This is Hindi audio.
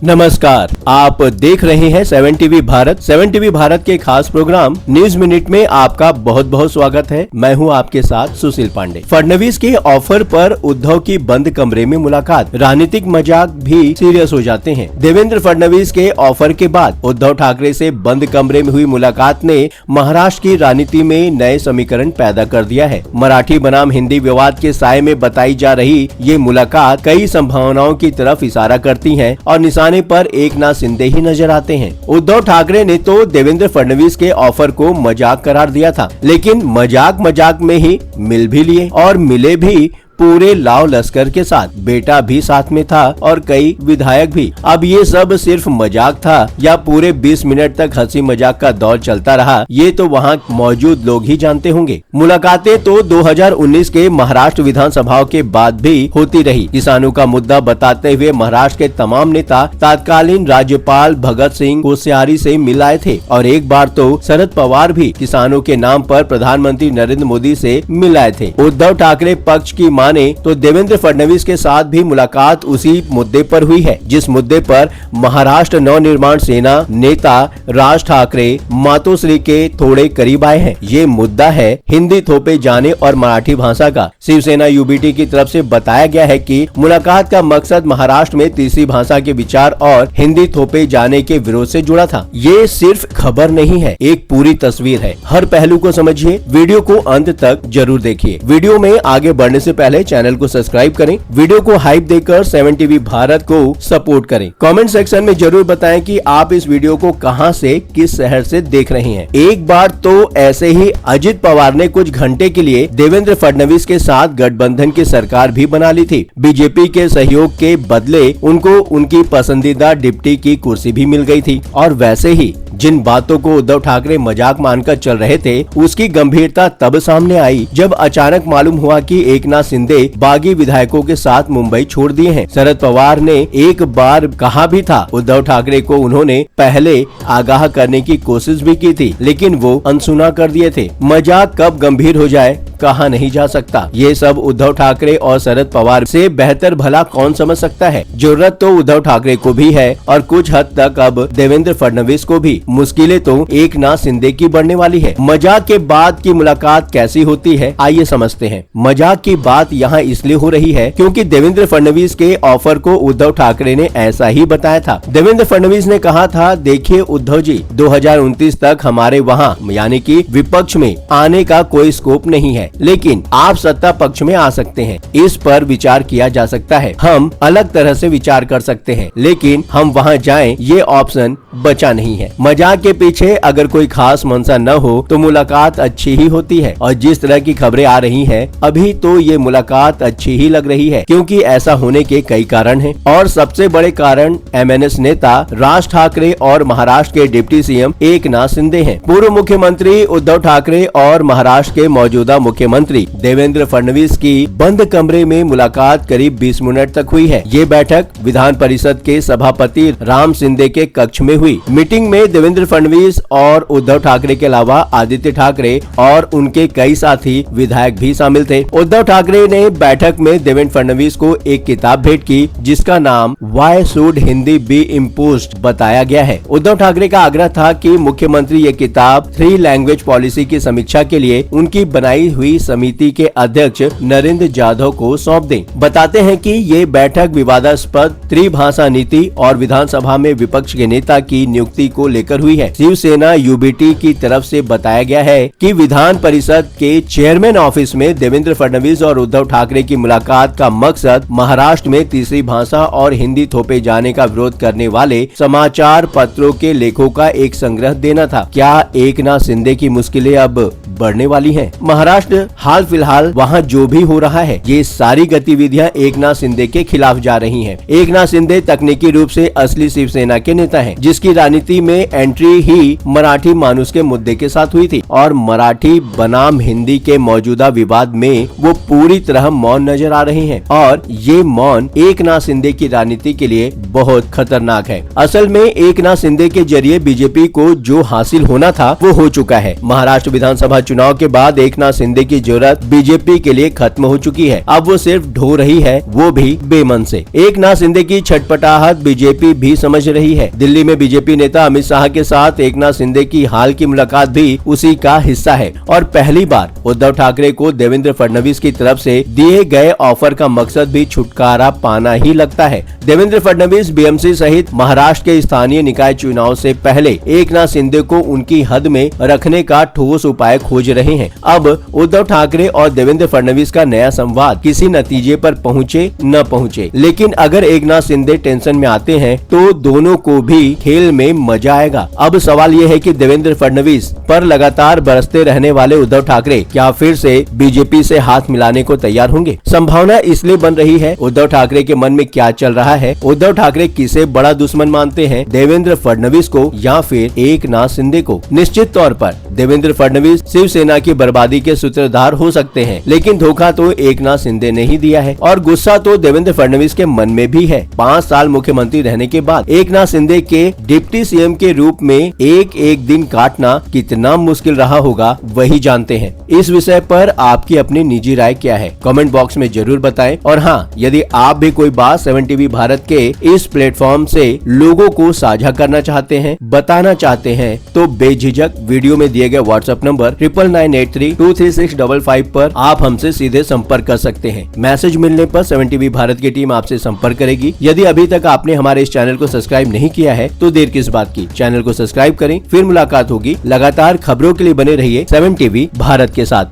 नमस्कार, आप देख रहे हैं 7 टीवी भारत। 7 टीवी भारत के खास प्रोग्राम न्यूज मिनट में आपका बहुत बहुत स्वागत है। मैं हूं आपके साथ सुशील पांडे। फडणवीस के ऑफर पर उद्धव की बंद कमरे में मुलाकात, राजनीतिक मजाक भी सीरियस हो जाते हैं। देवेंद्र फडणवीस के ऑफर के बाद उद्धव ठाकरे से बंद कमरे में हुई मुलाकात ने महाराष्ट्र की राजनीति में नए समीकरण पैदा कर दिया है। मराठी बनाम हिंदी विवाद के साये में बताई जा रही ये मुलाकात कई संभावनाओं की तरफ इशारा करती है और निशाने पर एकनाथ शिंदे ही नजर आते हैं। उद्धव ठाकरे ने तो देवेंद्र फडणवीस के ऑफर को मजाक करार दिया था, लेकिन मजाक में ही मिल भी लिए और मिले भी पूरे लाव लश्कर के साथ। बेटा भी साथ में था और कई विधायक भी। अब ये सब सिर्फ मजाक था या पूरे 20 मिनट तक हंसी मजाक का दौर चलता रहा, ये तो वहाँ मौजूद लोग ही जानते होंगे। मुलाकातें तो 2019 के महाराष्ट्र विधानसभा के बाद भी होती रही। किसानों का मुद्दा बताते हुए महाराष्ट्र के तमाम नेता तत्कालीन राज्यपाल भगत सिंह कोश्यारी से मिल आए थे और एक बार तो शरद पवार भी किसानों के नाम पर प्रधानमंत्री नरेंद्र मोदी से मिल आए थे। उद्धव ठाकरे पक्ष की माने तो देवेंद्र फडणवीस के साथ भी मुलाकात उसी मुद्दे पर हुई है, जिस मुद्दे पर महाराष्ट्र नवनिर्माण सेना नेता राज ठाकरे मातोश्री के थोड़े करीब आए हैं। ये मुद्दा है हिंदी थोपे जाने और मराठी भाषा का। शिवसेना यूबीटी की तरफ से बताया गया है कि मुलाकात का मकसद महाराष्ट्र में तीसरी भाषा के विचार और हिंदी थोपे जाने के विरोध से जुड़ा था। ये सिर्फ खबर नहीं है, एक पूरी तस्वीर है। हर पहलू को समझिए, वीडियो को अंत तक जरूर देखिए। वीडियो में आगे बढ़ने से पहले चैनल को सब्सक्राइब करें, वीडियो को हाइप देकर 7 टीवी भारत को सपोर्ट करें। कमेंट सेक्शन में जरूर बताएं कि आप इस वीडियो को कहां से, किस शहर से देख रहे हैं। एक बार तो ऐसे ही अजित पवार ने कुछ घंटे के लिए देवेंद्र फडणवीस के साथ गठबंधन की सरकार भी बना ली थी। बीजेपी के सहयोग के बदले उनको उनकी पसंदीदा डिप्टी की कुर्सी भी मिल गई थी। और वैसे ही जिन बातों को उद्धव ठाकरे मजाक मानकर चल रहे थे, उसकी गंभीरता तब सामने आई जब अचानक मालूम हुआ कि एकनाथ शिंदे बागी विधायकों के साथ मुंबई छोड़ दिए हैं। शरद पवार ने एक बार कहा भी था उद्धव ठाकरे को उन्होंने पहले आगाह करने की कोशिश भी की थी, लेकिन वो अनसुना कर दिए थे। मजाक कब गंभीर हो जाए कहा नहीं जा सकता। ये सब उद्धव ठाकरे और शरद पवार से बेहतर भला कौन समझ सकता है। जरूरत तो उद्धव ठाकरे को भी है और कुछ हद तक अब देवेंद्र फडणवीस को भी। मुश्किलें तो एकनाथ शिंदे की बढ़ने वाली है। मजाक के बाद की मुलाकात कैसी होती है, आइए समझते हैं। मजाक की बात यहाँ इसलिए हो रही है क्योंकि देवेंद्र फडणवीस के ऑफर को उद्धव ठाकरे ने ऐसा ही बताया था। देवेंद्र फडणवीस ने कहा था, देखिए उद्धव जी, 2029 तक हमारे वहाँ यानी कि विपक्ष में आने का कोई स्कोप नहीं है, लेकिन आप सत्ता पक्ष में आ सकते हैं। इस पर विचार किया जा सकता है। हम अलग तरह से विचार कर सकते हैं, लेकिन हम वहाँ जाएं ये ऑप्शन बचा नहीं है। मजाक के पीछे अगर कोई खास मंशा न हो तो मुलाकात अच्छी ही होती है और जिस तरह की खबरें आ रही हैं, अभी तो ये मुलाकात अच्छी ही लग रही है क्योंकि ऐसा होने के कई कारण हैं और सबसे बड़े कारण एमएनएस नेता राज ठाकरे और महाराष्ट्र के डिप्टी सीएम एकनाथ शिंदे हैं। पूर्व मुख्यमंत्री उद्धव ठाकरे और महाराष्ट्र के मौजूदा मुख्यमंत्री देवेंद्र फडणवीस की बंद कमरे में मुलाकात करीब 20 मिनट तक हुई है। ये बैठक विधान परिषद के सभापति राम शिंदे के कक्ष में हुई। मीटिंग में देवेंद्र फडणवीस और उद्धव ठाकरे के अलावा आदित्य ठाकरे और उनके कई साथी विधायक भी शामिल थे। उद्धव ठाकरे ने बैठक में देवेंद्र फडणवीस को एक किताब भेंट की जिसका नाम why should Hindi B imposed बताया गया है। उद्धव ठाकरे का आग्रह था कि मुख्यमंत्री ये किताब 3 लैंग्वेज पॉलिसी की समीक्षा के लिए उनकी बनाई हुई समिति के अध्यक्ष नरेंद्र जाधव को सौंप दें। बताते हैं कि ये बैठक विवादास्पद त्रिभाषा नीति और विधानसभा में विपक्ष के नेता की नियुक्ति को लेकर हुई है। शिवसेना यूबीटी की तरफ से बताया गया है कि विधान परिषद के चेयरमैन ऑफिस में देवेंद्र फडणवीस और उद्धव ठाकरे की मुलाकात का मकसद महाराष्ट्र में तीसरी भाषा और हिंदी थोपे जाने का विरोध करने वाले समाचार पत्रों के लेखों का एक संग्रह देना था। क्या एकनाथ शिंदे की मुश्किलें अब बढ़ने वाली हैं? महाराष्ट्र हाल फिलहाल वहाँ जो भी हो रहा है, ये सारी गतिविधियाँ एकनाथ शिंदे के खिलाफ जा रही हैं। एकनाथ शिंदे तकनीकी रूप से असली शिवसेना के नेता हैं, जिसकी राजनीति में एंट्री ही मराठी मानुस के मुद्दे के साथ हुई थी और मराठी बनाम हिंदी के मौजूदा विवाद में वो पूरी तरह मौन नजर आ रहे हैं और ये मौन एकनाथ शिंदे की राजनीति के लिए बहुत खतरनाक है। असल में एकनाथ शिंदे के जरिए बीजेपी को जो हासिल होना था वो हो चुका है। महाराष्ट्र विधानसभा चुनाव के बाद एकनाथ शिंदे की जरूरत बीजेपी के लिए खत्म हो चुकी है। अब वो सिर्फ ढो रही है, वो भी बेमन से। एकनाथ शिंदे की छटपटाहट बीजेपी भी समझ रही है। दिल्ली में बीजेपी नेता अमित शाह के साथ एकनाथ शिंदे की हाल की मुलाकात भी उसी का हिस्सा है और पहली बार उद्धव ठाकरे को देवेंद्र फडणवीस की तरफ से दिए गए ऑफर का मकसद भी छुटकारा पाना ही लगता है। देवेंद्र फडणवीस बीएमसी सहित महाराष्ट्र के स्थानीय निकाय चुनाव से पहले एकनाथ शिंदे को उनकी हद में रखने का ठोस उपाय खोज रहे हैं। अब उद्धव ठाकरे और देवेंद्र फडणवीस का नया संवाद किसी नतीजे पर पहुंचे न पहुंचे, लेकिन अगर एकनाथ शिंदे टेंशन में आते हैं तो दोनों को भी खेल में मजा आएगा। अब सवाल ये है कि देवेंद्र फडणवीस पर लगातार बरसते रहने वाले उद्धव ठाकरे क्या फिर से बीजेपी से हाथ मिलाने को तैयार होंगे? संभावना इसलिए बन रही है, उद्धव ठाकरे के मन में क्या चल रहा है? उद्धव ठाकरे किसे बड़ा दुश्मन मानते हैं, देवेंद्र फडणवीस को या फिर एकनाथ शिंदे को? निश्चित तौर पर देवेंद्र फडणवीस शिवसेना की बर्बादी के सूत्रधार हो सकते हैं, लेकिन धोखा तो एकनाथ शिंदे ने ही दिया है और गुस्सा तो देवेंद्र फडणवीस के मन में भी है। 5 साल मुख्यमंत्री रहने के बाद एकनाथ शिंदे के डिप्टी सीएम के रूप में एक एक दिन काटना कितना मुश्किल रहा होगा वही जानते हैं। इस विषय पर आपकी अपनी निजी राय क्या है? कमेंट बॉक्स में जरूर बताएं। और हाँ, यदि आप भी कोई बात 7 टीवी भारत के इस प्लेटफॉर्म से लोगों को साझा करना चाहते हैं, बताना चाहते हैं, तो बेझिझक वीडियो में दिए गए व्हाट्सएप नंबर 9993236555 पर आप हमसे सीधे संपर्क कर सकते हैं। मैसेज मिलने पर 7 टीवी भारत की टीम आपसे संपर्क करेगी। यदि अभी तक आपने हमारे इस चैनल को सब्सक्राइब नहीं किया है तो देर किस बात की, चैनल को सब्सक्राइब करें। फिर मुलाकात होगी। लगातार खबरों के लिए बने रहिए 7 टीवी भारत के साथ।